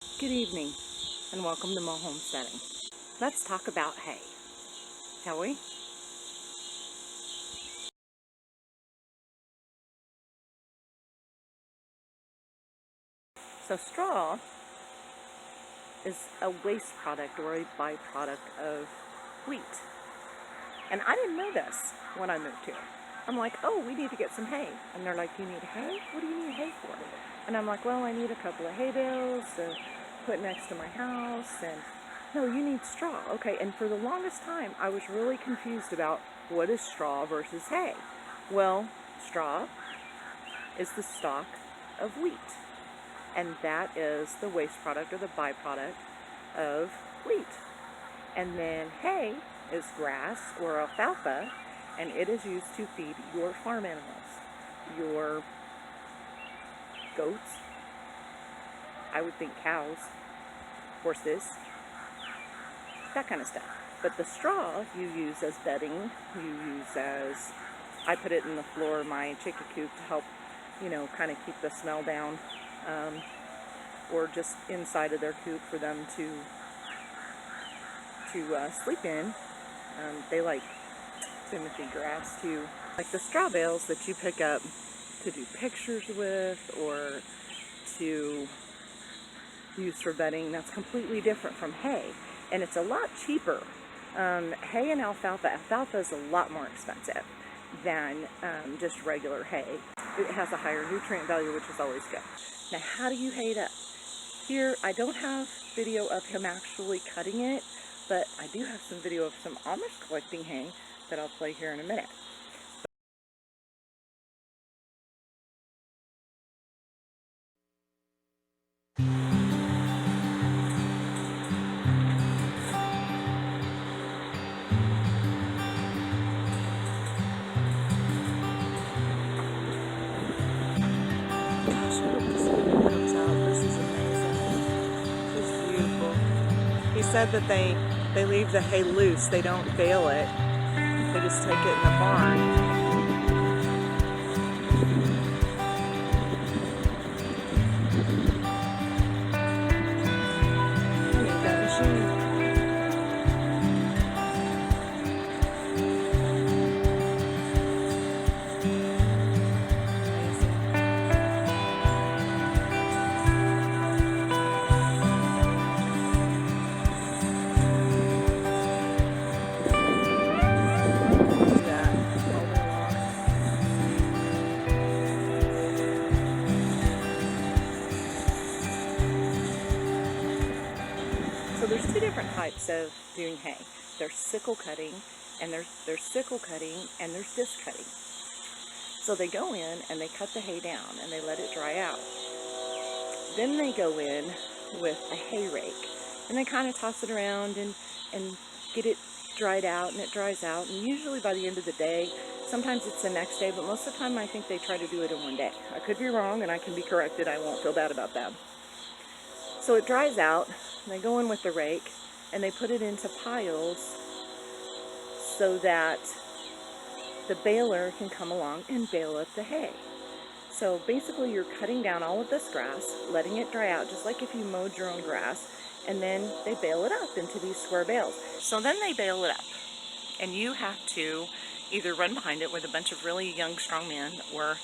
Good evening and welcome to MoHomesteading. Let's talk about hay, shall we? So straw is a waste product or a byproduct of wheat. And I didn't know this when I moved here. I'm like, oh, we need to get some hay. And they're like, you need hay? What do you need hay for? And I'm like, well, I need a couple of hay bales to put next to my house. And no, you need straw. Okay, and for the longest time, I was really confused about what is straw versus hay. Well, straw is the stalk of wheat. And that is the waste product or the byproduct of wheat. And then hay is grass or alfalfa, and it is used to feed your farm animals, your goats, I would think cows, horses, that kind of stuff. But the straw you use as bedding, you use as, I put it in the floor of my chicken coop to help, kind of keep the smell down, or just inside of their coop for them to sleep in. They like Timothy grass too. Like the straw bales that you pick up to do pictures with or to use for bedding, that's completely different from hay. And it's a lot cheaper. Hay and alfalfa. Alfalfa is a lot more expensive than just regular hay. It has a higher nutrient value, which is always good. Now, how do you hay it up? Here, I don't have video of him actually cutting it, but I do have some video of some Amish collecting hay that I'll play here in a minute. Gosh, I hope this video comes out. This is amazing. This is beautiful. He said that they leave the hay loose. They don't bale it. They just take it in the barn. I need that machine. So there's two different types of doing hay. There's sickle cutting, and there's sickle cutting, and there's disc cutting. So they go in and they cut the hay down and they let it dry out. Then they go in with a hay rake and they kind of toss it around and get it dried out, and it dries out. And usually by the end of the day, sometimes it's the next day, but most of the time I think they try to do it in one day. I could be wrong and I can be corrected. I won't feel bad about that. So it dries out, and they go in with the rake, and they put it into piles so that the baler can come along and bale up the hay. So basically you're cutting down all of this grass, letting it dry out, just like if you mowed your own grass, and then they bale it up into these square bales. So then they bale it up, and you have to either run behind it with a bunch of really young, strong men, or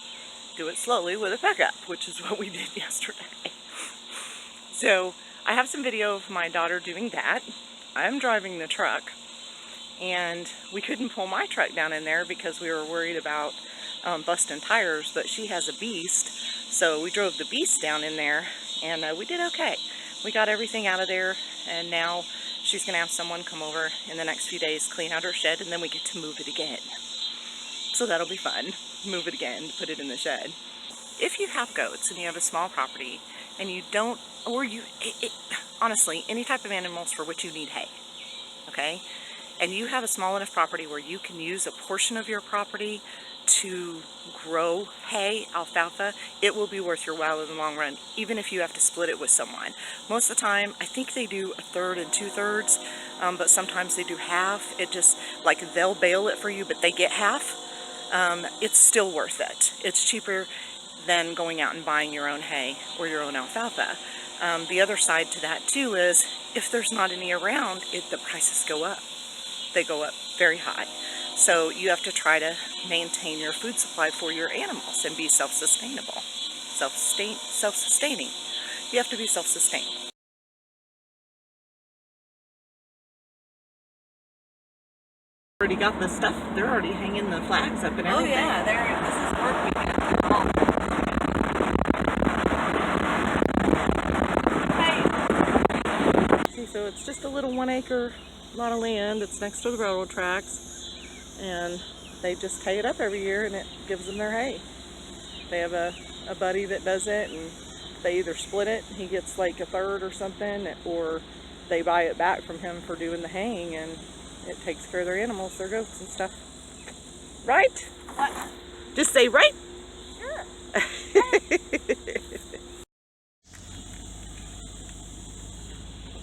do it slowly with a pickup, which is what we did yesterday. So I have some video of my daughter doing that. I'm driving the truck, and we couldn't pull my truck down in there because we were worried about busting tires, but she has a beast, so we drove the beast down in there, and we did okay. We got everything out of there, and now she's going to have someone come over in the next few days, clean out her shed, and then we get to move it again. So that'll be fun. Move it again, put it in the shed. If you have goats and you have a small property, and you don't, or honestly, any type of animals for which you need hay, okay? And you have a small enough property where you can use a portion of your property to grow hay, alfalfa, it will be worth your while in the long run, even if you have to split it with someone. Most of the time, I think they do a third and 2/3, but sometimes they do half. It just, like, they'll bale it for you, but they get half. It's still worth it. It's cheaper than going out and buying your own hay or your own alfalfa. The other side to that too is if there's not any around, the prices go up. They go up very high. So you have to try to maintain your food supply for your animals and be self-sustainable. Self-sustaining. You have to be self-sustained. Already got the stuff. They're already hanging the flags up and everything. Oh yeah, this is work weekend. See, so it's just a little 1 acre lot of land. It's next to the railroad tracks, and they just hay it up every year, and it gives them their hay. They have a buddy that does it, and they either split it, he gets like a third or something, or they buy it back from him for doing the haying, and it takes care of their animals, their goats and stuff. Right? What? Just say right. Sure.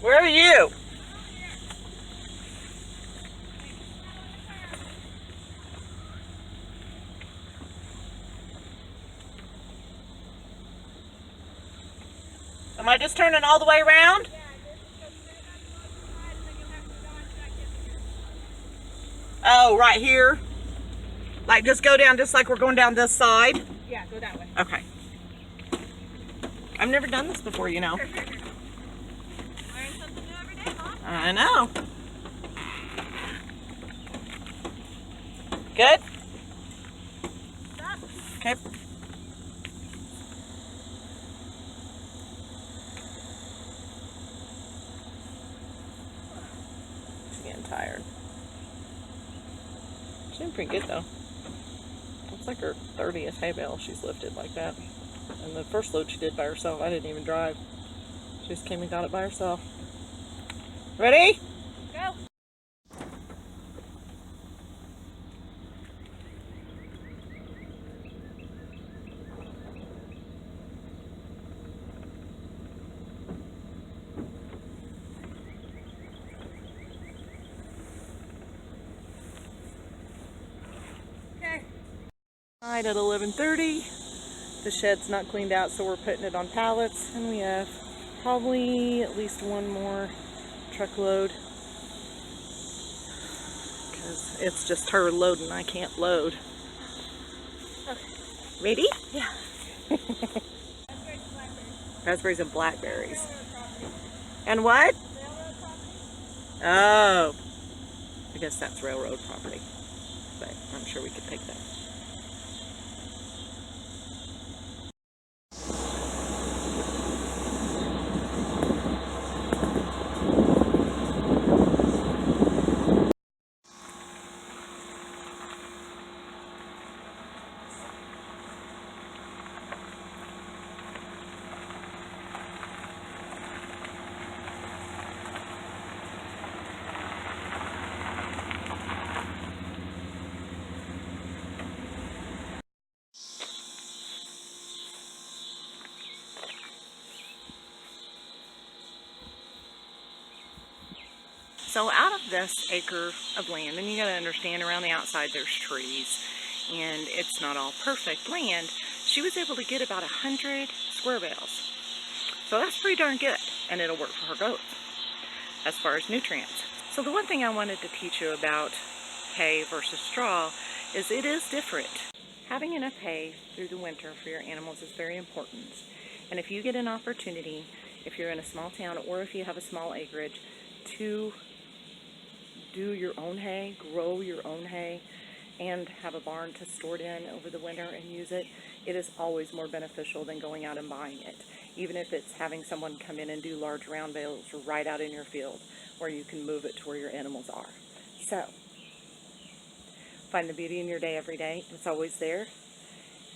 Where are you? Am I just turning all the way around? Oh, right here? Like just go down just like we're going down this side? Yeah, go that way. Okay. I've never done this before, you know. Learn something new every day, huh? I know. Good? Stop. Okay. She's getting tired. She's doing pretty good though. It's like her 30th hay bale she's lifted like that. And the first load she did by herself, I didn't even drive. She just came and got it by herself. Ready? Go. Right at 11:30, the shed's not cleaned out, so we're putting it on pallets, and we have probably at least one more truckload because it's just her loading. I can't load. Okay. Ready? Yeah. Raspberries and blackberries. And what? Oh, I guess that's railroad property, but I'm sure we could take that. So out of this acre of land, and you got to understand around the outside there's trees, and it's not all perfect land, she was able to get about 100 square bales. So that's pretty darn good, and it'll work for her goats as far as nutrients. So the one thing I wanted to teach you about hay versus straw is it is different. Having enough hay through the winter for your animals is very important. And if you get an opportunity, if you're in a small town or if you have a small acreage, to do your own hay, grow your own hay, and have a barn to store it in over the winter and use it, it is always more beneficial than going out and buying it. Even if it's having someone come in and do large round bales right out in your field where you can move it to where your animals are. So, find the beauty in your day every day. It's always there.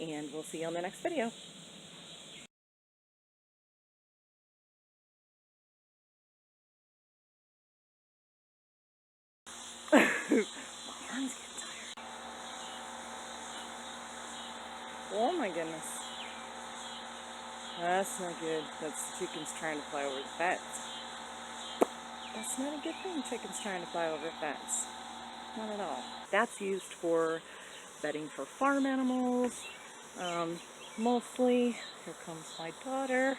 And we'll see you on the next video. My arm's getting tired. Oh my goodness. That's not good. That's the chickens trying to fly over the fence. That's not a good thing, chickens trying to fly over the fence. Not at all. That's used for bedding for farm animals, mostly. Here comes my daughter.